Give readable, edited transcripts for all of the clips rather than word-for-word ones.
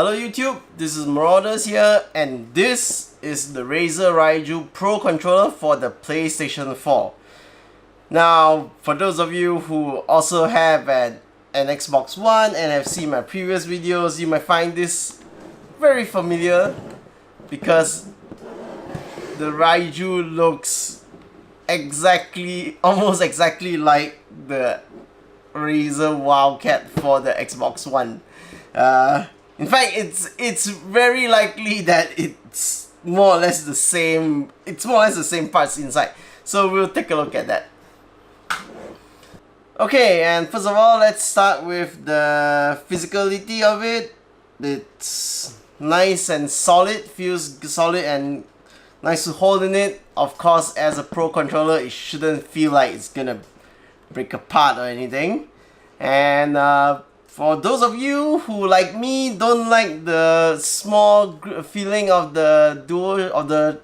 Hello YouTube, this is Marauders here, and this is the Razer Raiju Pro Controller for the PlayStation 4. Now, for those of you who also have an Xbox One and have seen my previous videos, you might find this very familiar because the Raiju looks almost exactly like the Razer Wildcat for the Xbox One. In fact, it's very likely that it's more or less the same. It's more or less the same parts inside. So we'll take a look at that. Okay, and first of all, let's start with the physicality of it. It's nice and solid, feels solid and nice to hold in it. Of course, as a Pro controller, it shouldn't feel like it's gonna break apart or anything. And for those of you who, like me, don't like the small feeling of the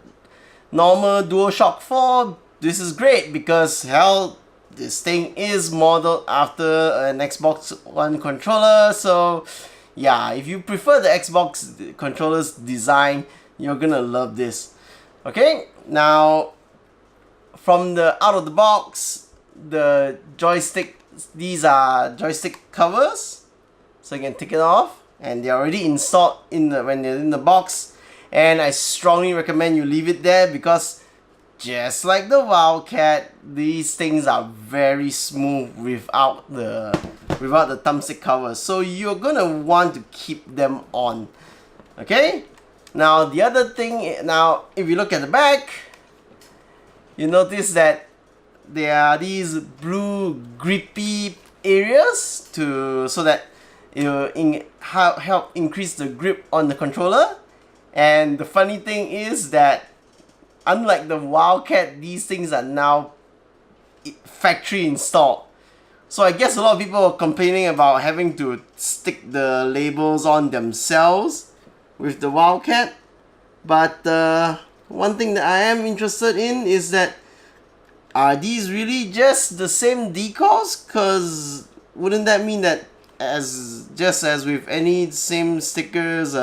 normal DualShock 4, this is great because hell, this thing is modeled after an Xbox One controller. So yeah, if you prefer the Xbox controller's design, you're gonna love this. Okay, now from the out of the box, the joystick, these are joystick covers, so you can take it off, and they're already installed when they're in the box. And I strongly recommend you leave it there because just like the Wildcat, these things are very smooth without the thumbstick covers. So you're gonna want to keep them on. Okay. Now the other thing, now if you look at the back, you notice that there are these blue grippy areas so that it will help increase the grip on the controller. And the funny thing is that unlike the Wildcat, these things are now factory installed. So I guess a lot of people are complaining about having to stick the labels on themselves with the Wildcat. But one thing that I am interested in is that, are these really just the same decals? Cause wouldn't that mean that just as with any same stickers,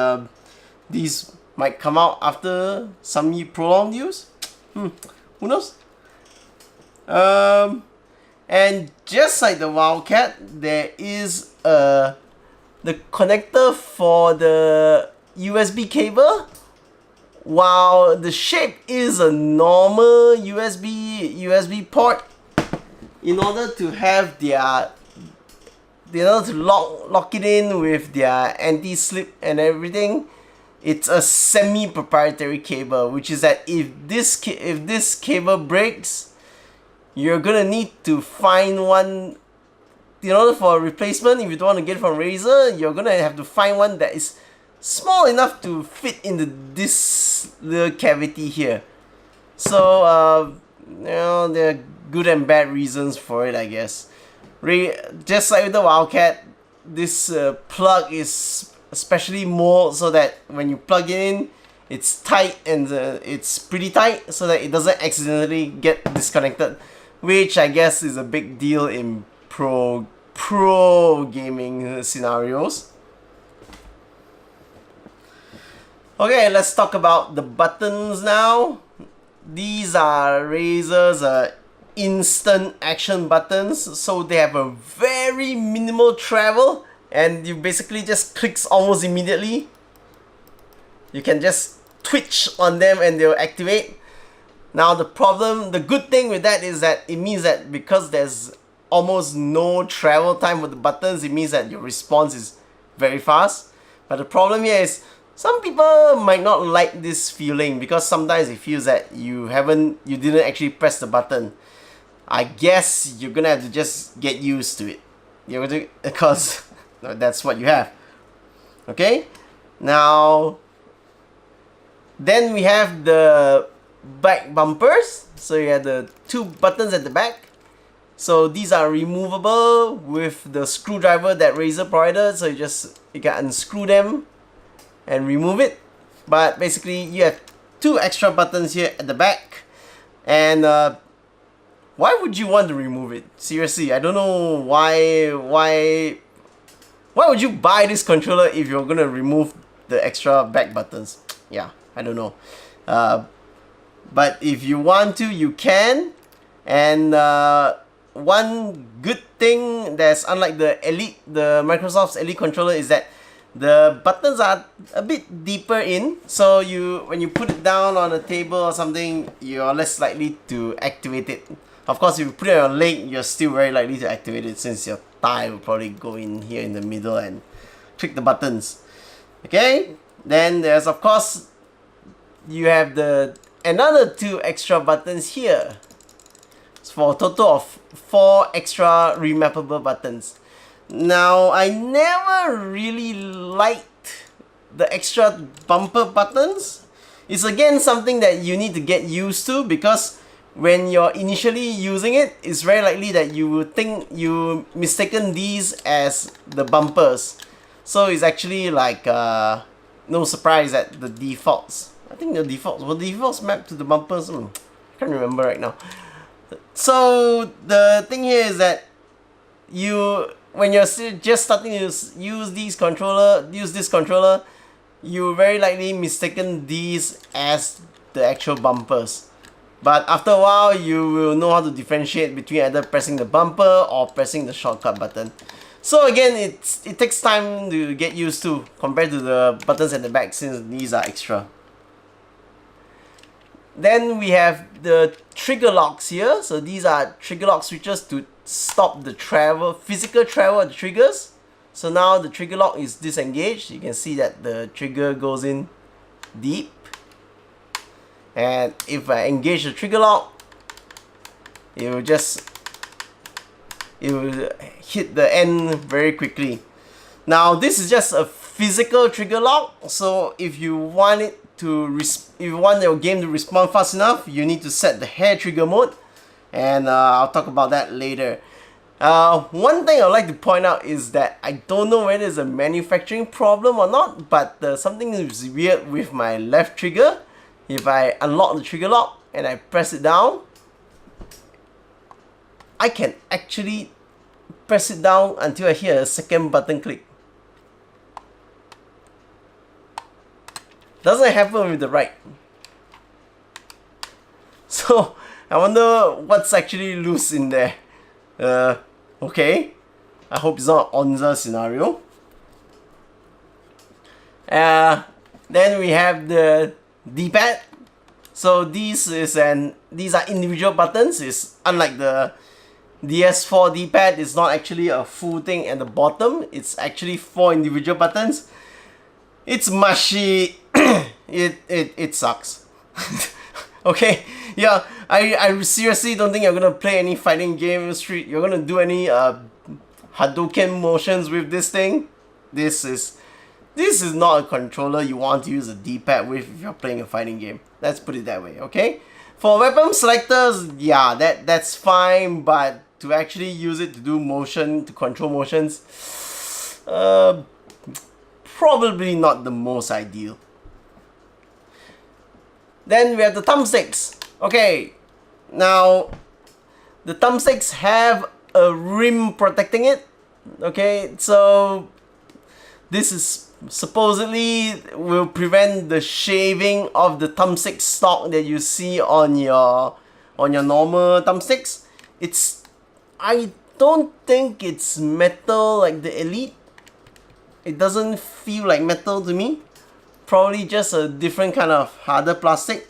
these might come out after some prolonged use? Who knows? And just like the Wildcat, there is the connector for the USB cable. While the shape is a normal USB port, in order to have lock it in with their anti-slip and everything, it's a semi-proprietary cable, which is that if this cable breaks, you're gonna need to find one. In order for a replacement, if you don't want to get it from Razer, you're gonna have to find one that is small enough to fit into this little cavity here. So there are good and bad reasons for it, I guess. Just like with the Wildcat, this plug is especially molded so that when you plug it in, it's tight and it's pretty tight so that it doesn't accidentally get disconnected, which I guess is a big deal in pro gaming scenarios. Okay, let's talk about the buttons now. These are Razer's instant action buttons, so they have a very minimal travel and you basically just clicks almost immediately. You can just twitch on them and they'll activate. Now the good thing with that is that it means that because there's almost no travel time with the buttons, it means that your response is very fast. But the problem here is some people might not like this feeling because sometimes it feels that you didn't actually press the button. I guess you're gonna have to just get used to it. You're going to, because that's what you have. Okay? Now, then we have the back bumpers. So you have the two buttons at the back. So these are removable with the screwdriver that Razer provided. So you can unscrew them and remove it. But basically you have two extra buttons here at the back. And why would you want to remove it? Seriously, I don't know why Why would you buy this controller if you're gonna remove the extra back buttons? Yeah, I don't know. But if you want to, you can. And one good thing that's unlike the Microsoft's Elite controller is that the buttons are a bit deeper in. So when you put it down on a table or something, you're less likely to activate it. Of course, if you put it on your leg, you're still very likely to activate it since your thigh will probably go in here in the middle and click the buttons. Okay, then there's of course you have another 2 extra buttons here. It's for a total of 4 extra remappable buttons. Now, I never really liked the extra bumper buttons. It's again something that you need to get used to, because when you're initially using it, it's very likely that you will think you mistaken these as the bumpers. So it's actually like no surprise that the defaults, I think the defaults mapped to the bumpers. I can't remember right now. So the thing here is that when you're just starting to use this controller, you very likely mistaken these as the actual bumpers. But after a while, you will know how to differentiate between either pressing the bumper or pressing the shortcut button. So again, it takes time to get used to compared to the buttons at the back, since these are extra. Then we have the trigger locks here. So these are trigger lock switches to stop the physical travel of the triggers. So now the trigger lock is disengaged. You can see that the trigger goes in deep. And if I engage the trigger lock, it will hit the end very quickly. Now this is just a physical trigger lock, so if you want your game to respond fast enough, you need to set the hair trigger mode, and I'll talk about that later. One thing I'd like to point out is that I don't know whether it's a manufacturing problem or not, but something is weird with my left trigger. If I unlock the trigger lock and I press it down, I can actually press it down until I hear a second button click. Doesn't happen with the right. So I wonder what's actually loose in there. Okay, I hope it's not an Onza scenario. Then we have the D-pad. So these are individual buttons. It's unlike the DS4 D-pad. It's not actually a full thing at the bottom. It's actually 4 individual buttons. It's mushy. It sucks. Okay, yeah, I seriously don't think you're gonna play any fighting game street. You're gonna do any Hadouken motions with this thing. This is not a controller you want to use a D-pad with if you're playing a fighting game. Let's put it that way, okay? For weapon selectors, yeah, that's fine, but to actually use it to control motions, probably not the most ideal. Then we have the thumbsticks. Okay, now the thumbsticks have a rim protecting it. Okay, so this is supposedly will prevent the shaving of the thumbstick stock that you see on your normal thumbsticks. I don't think it's metal like the Elite. It doesn't feel like metal to me. Probably just a different kind of harder plastic.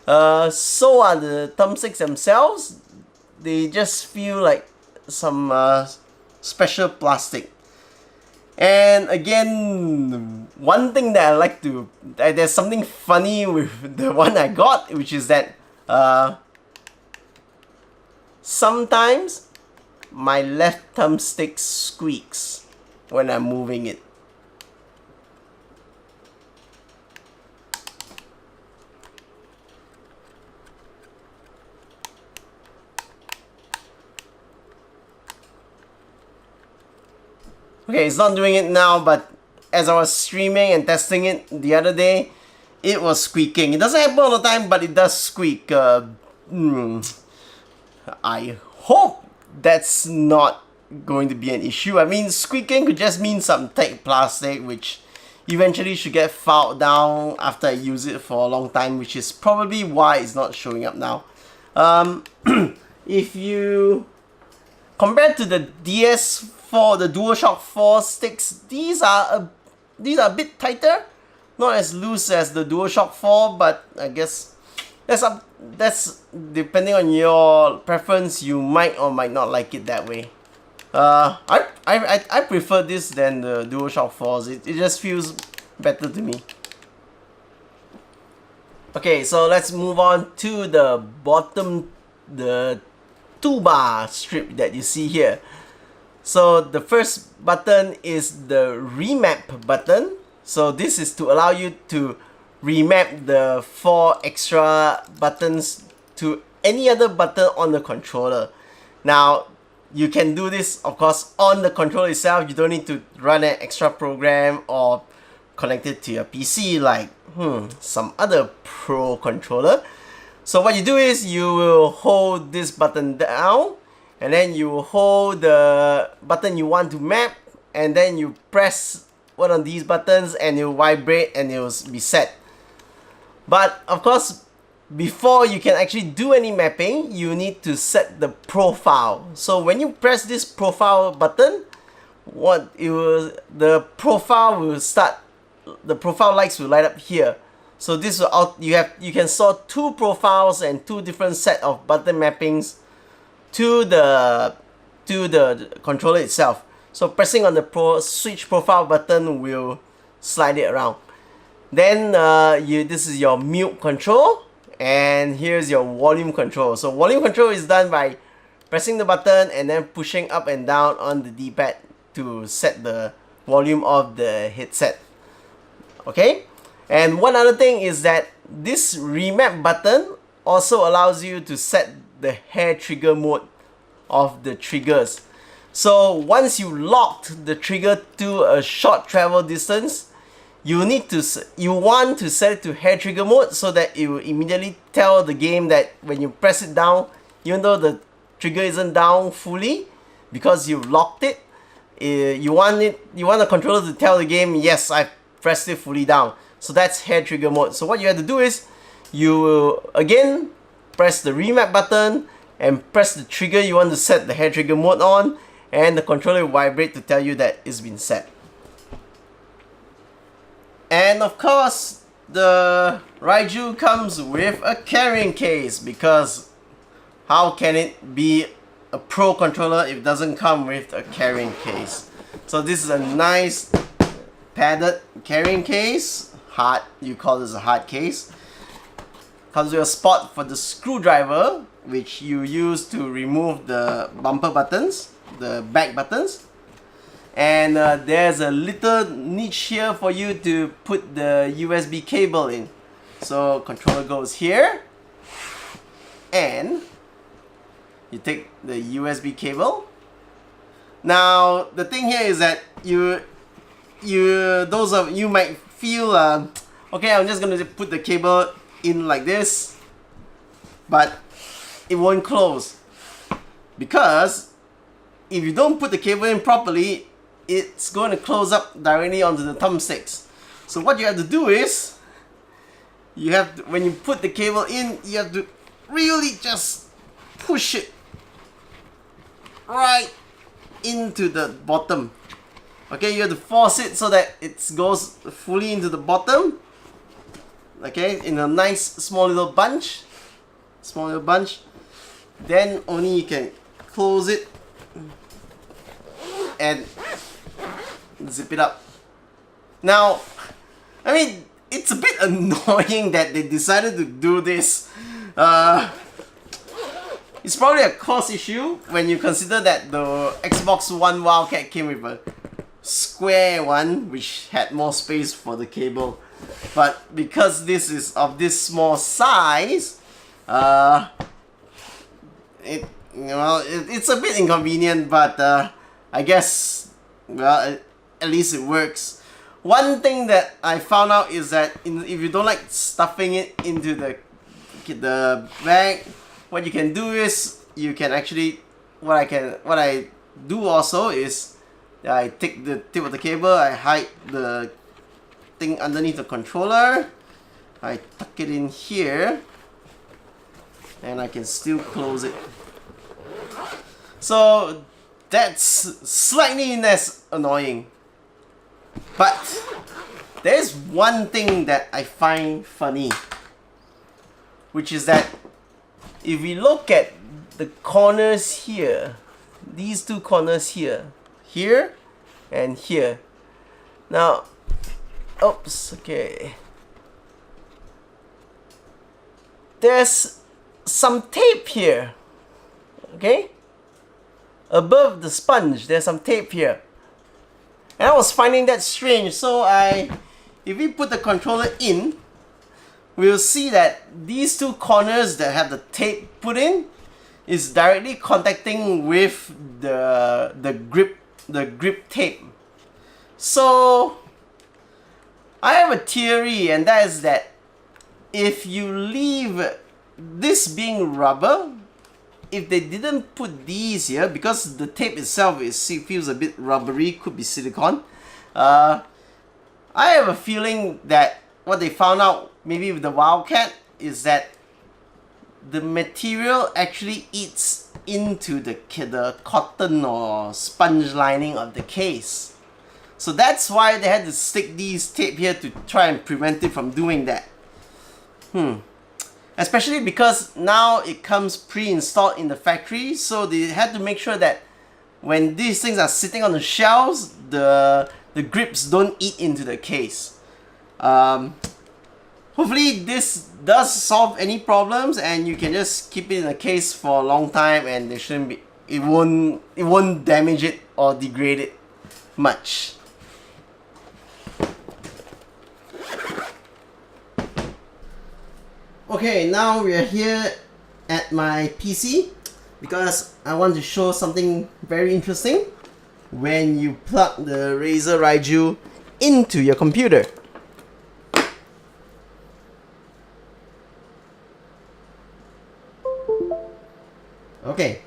So are the thumbsticks themselves. They just feel like some special plastic. And again, one thing that I like to... there's something funny with the one I got, which is that sometimes my left thumbstick squeaks when I'm moving it. Okay, it's not doing it now, but as I was streaming and testing it the other day, it was squeaking. It doesn't happen all the time, but it does squeak. I hope that's not going to be an issue. I mean, squeaking could just mean some thick plastic, which eventually should get filed down after I use it for a long time, which is probably why it's not showing up now. If you compare to the DS4, the DualShock 4 sticks, these are a bit tighter, not as loose as the DualShock 4, but I guess that's depending on your preference. You might or might not like it that way. I prefer this than the DualShock 4s. It just feels better to me. Okay, so let's move on to the bottom, the toolbar strip that you see here. So the first button is the Remap button. So this is to allow you to remap the 4 extra buttons to any other button on the controller. Now, you can do this, of course, on the controller itself. You don't need to run an extra program or connect it to your PC like some other pro controller. So what you do is you will hold this button down, and then you hold the button you want to map, and then you press one of these buttons and it will vibrate and it will be set. But of course, before you can actually do any mapping, you need to set the profile. So when you press this profile button, the profile lights will light up here. So this will you can saw 2 profiles and 2 different set of button mappings to the controller itself. So pressing on the switch profile button will slide it around. Then this is your mute control, and here's your volume control. So volume control is done by pressing the button and then pushing up and down on the D-pad to set the volume of the headset. Okay, and one other thing is that this remap button also allows you to set the hair trigger mode of the triggers. So once you locked the trigger to a short travel distance, you want to set it to hair trigger mode so that it will immediately tell the game that when you press it down, even though the trigger isn't down fully because you've locked it, you want the controller to tell the game, yes, I pressed it fully down. So that's hair trigger mode. So what you have to do is you will again press the remap button and press the trigger you want to set the hair trigger mode on, and the controller will vibrate to tell you that it's been set. And of course, the Raiju comes with a carrying case, because how can it be a pro controller if it doesn't come with a carrying case? So this is a nice padded carrying case. You call this a hard case. Comes with a spot for the screwdriver, which you use to remove the bumper buttons, the back buttons. And there's a little niche here for you to put the USB cable in. So controller goes here, and you take the USB cable. Now the thing here is that those of you might feel okay, I'm just gonna put the cable in like this, but it won't close, because if you don't put the cable in properly, it's going to close up directly onto the thumbsticks. So what you have to do is, when you put the cable in, you have to really just push it right into the bottom. Okay, you have to force it so that it goes fully into the bottom. Okay, in a nice small little bunch. Then only you can close it and zip it up. Now, I mean, it's a bit annoying that they decided to do this. It's probably a cost issue when you consider that the Xbox One Wildcat came with a square one which had more space for the cable. But because this is of this small size, it's a bit inconvenient, but I guess, well, at least it works. One thing that I found out is that if you don't like stuffing it into the bag, what you can do is you can actually, what I do also is I take the tip of the cable, I hide the thing underneath the controller, I tuck it in here, and I can still close it. So that's slightly less annoying. But there's one thing that I find funny, which is that if we look at the corners here, these two corners here, here and here. Now, oops, okay. There's some tape here, okay? Above the sponge, there's some tape here. And I was finding that strange, so if we put the controller in, we'll see that these two corners that have the tape put in is directly contacting with the grip tape. So I have a theory, and that is that if you leave this being rubber, if they didn't put these here, because the tape itself feels a bit rubbery, could be silicone. I have a feeling that what they found out maybe with the Wildcat is that the material actually eats into the cotton or sponge lining of the case. So that's why they had to stick these tape here to try and prevent it from doing that. Especially because now it comes pre-installed in the factory, so they had to make sure that when these things are sitting on the shelves, the grips don't eat into the case. Hopefully this does solve any problems, and you can just keep it in a case for a long time, and it won't damage it or degrade it much. Okay, now we are here at my PC because I want to show something very interesting when you plug the Razer Raiju into your computer. Okay,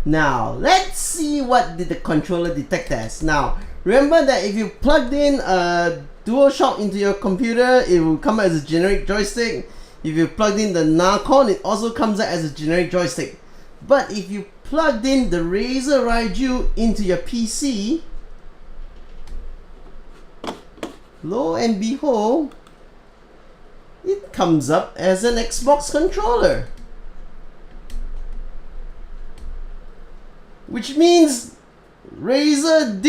now let's see what did the controller detect as. Now remember that if you plugged in a DualShock into your computer, it will come as a generic joystick. If you plugged in the Narcon, it also comes out as a generic joystick. But if you plugged in the Razer Raiju into your PC, lo and behold, it comes up as an Xbox controller. Which means Razer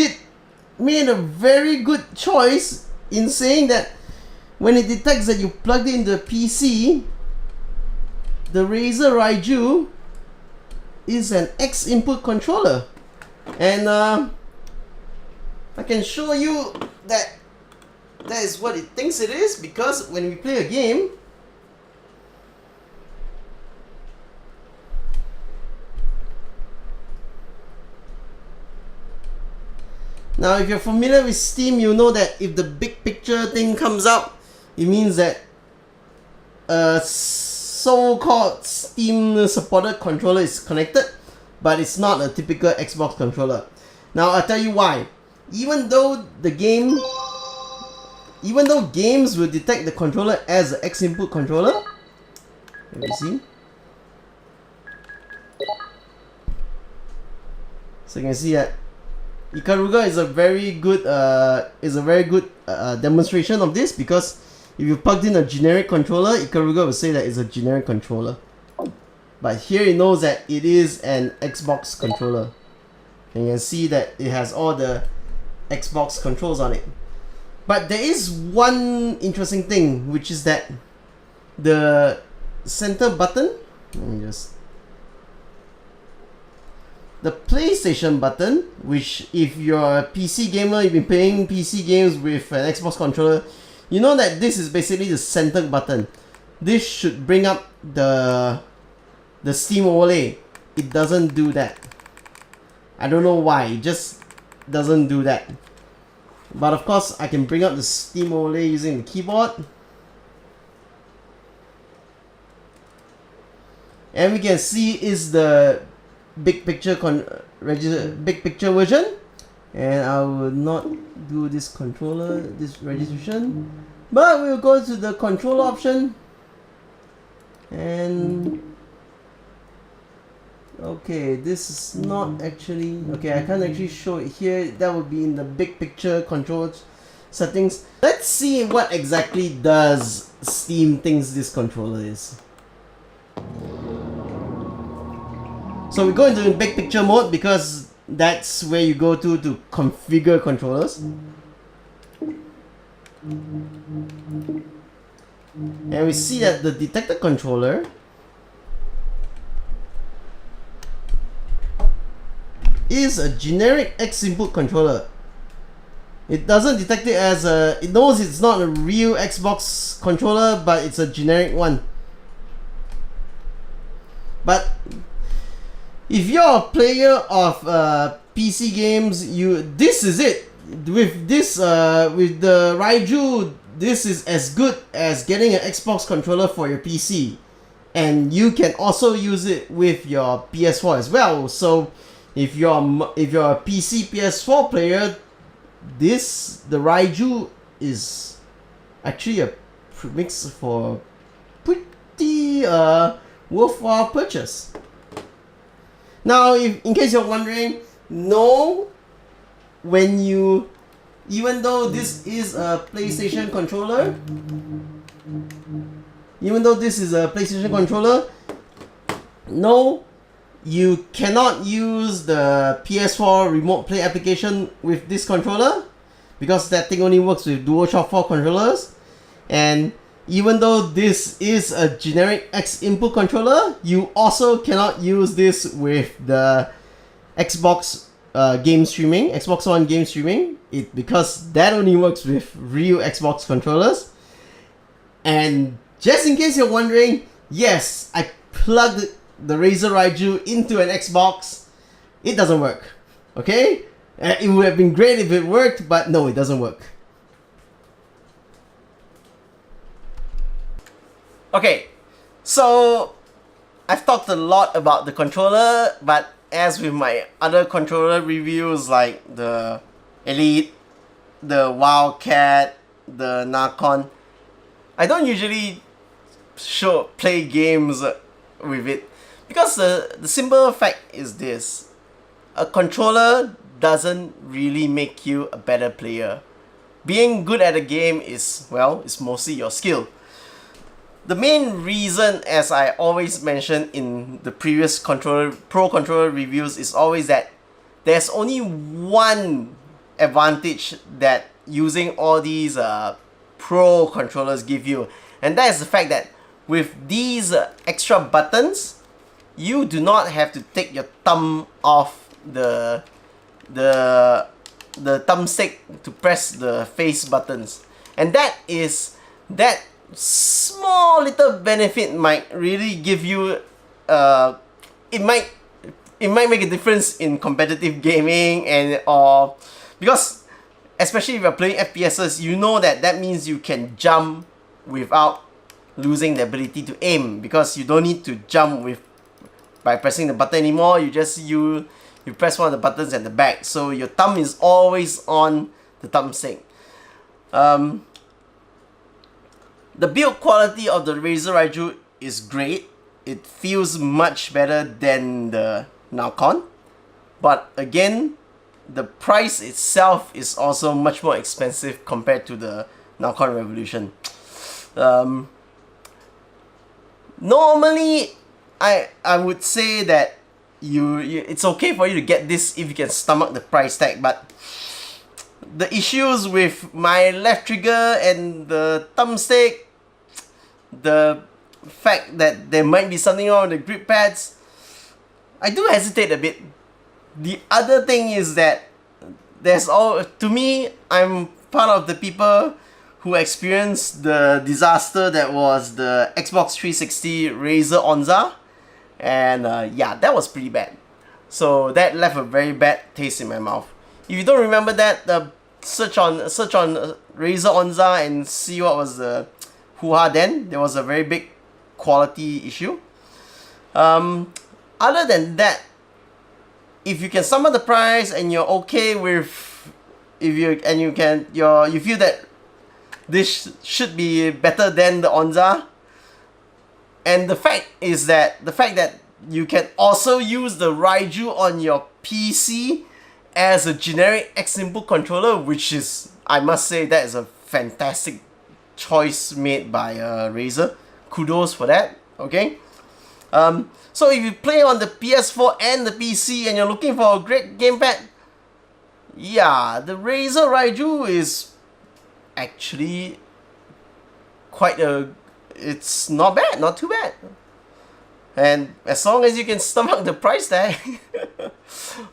made a very good choice in saying that when it detects that you plugged it into the PC, the Razer Raiju is an Xinput controller. And I can show you that that is what it thinks it is, because when we play a game, now if you're familiar with Steam, you know that if the big picture thing comes up, it means that a so-called Steam supported controller is connected, but it's not a typical Xbox controller. Now I'll tell you why. Even though games will detect the controller as an Xinput controller, let me see. So you can see that Ikaruga is a very good demonstration of this, because if you plugged in a generic controller, Ikaruga will say that it's a generic controller. But here it knows that it is an Xbox controller. And you can see that it has all the Xbox controls on it. But there is one interesting thing, which is that the center button, the PlayStation button, which if you're a PC gamer, you've been playing PC games with an Xbox controller, you know that this is basically the center button. This should bring up the Steam overlay. It doesn't do that. I don't know why, it just doesn't do that. But of course, I can bring up the Steam overlay using the keyboard. And we can see is the big picture big picture version, and I will not do this controller, this registration, but we'll go to the controller option, and okay, this is not actually, okay, I can't actually show it here. That would be in the big picture control settings. Let's see what exactly does Steam thinks this controller is. So we go into big picture mode because that's where you go to configure controllers. And we see that the detected controller is a generic Xinput controller. It doesn't detect it as a, it knows it's not a real Xbox controller, but it's a generic one. But if you're a player of PC games, this is it. With this, with the Raiju, this is as good as getting an Xbox controller for your PC, and you can also use it with your PS4 as well. So if you're a PC PS4 player, the Raiju is actually a mix for pretty worthwhile purchase. Now, in case you're wondering, no, even though this is a PlayStation controller, no, you cannot use the PS4 Remote Play application with this controller, because that thing only works with DualShock 4 controllers. And even though this is a generic Xinput controller, you also cannot use this with the Xbox Xbox One game streaming, because that only works with real Xbox controllers. And just in case you're wondering, yes, I plugged the Razer Raiju into an Xbox. It doesn't work. Okay? It would have been great if it worked, but no, it doesn't work. Okay, so I've talked a lot about the controller, but as with my other controller reviews like the Elite, the Wildcat, the Narcon, I don't usually play games with it, because the simple fact is this: a controller doesn't really make you a better player. Being good at a game is, well, it's mostly your skill. The main reason, as I always mention in the previous Pro controller reviews, is always that there's only one advantage that using all these Pro controllers give you, and that is the fact that with these extra buttons, you do not have to take your thumb off the thumbstick to press the face buttons, and that small little benefit might really give you it might make a difference in competitive gaming, and or because especially if you're playing FPSs, you know that means you can jump without losing the ability to aim, because you don't need to jump by pressing the button anymore. You just you press one of the buttons at the back, so your thumb is always on the thumbstick. The build quality of the Razer Raiju is great. It feels much better than the Narcon, but again, the price itself is also much more expensive compared to the Narcon Revolution. Normally, I would say that it's okay for you to get this if you can stomach the price tag, but the issues with my left trigger and the thumbstick, the fact that there might be something wrong with the grip pads, I do hesitate a bit. The other thing is that to me, I'm part of the people who experienced the disaster that was the Xbox 360 Razer Onza, and yeah, that was pretty bad. So that left a very bad taste in my mouth. If you don't remember that, search on Razer Onza and see what was the hoo-ha then. There was a very big quality issue. Other than that, if you can sum up the price and you're okay with, you feel that this should be better than the Onza, and the fact that you can also use the Raiju on your PC as a generic Xinput controller, which is, I must say, that is a fantastic choice made by Razer. Kudos for that. Okay. So if you play on the PS4 and the PC and you're looking for a great gamepad, yeah, the Razer Raiju is actually it's not bad, not too bad. And as long as you can stomach the price tag.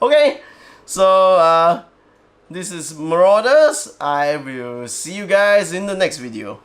Okay, so this is Marauders. I will see you guys in the next video.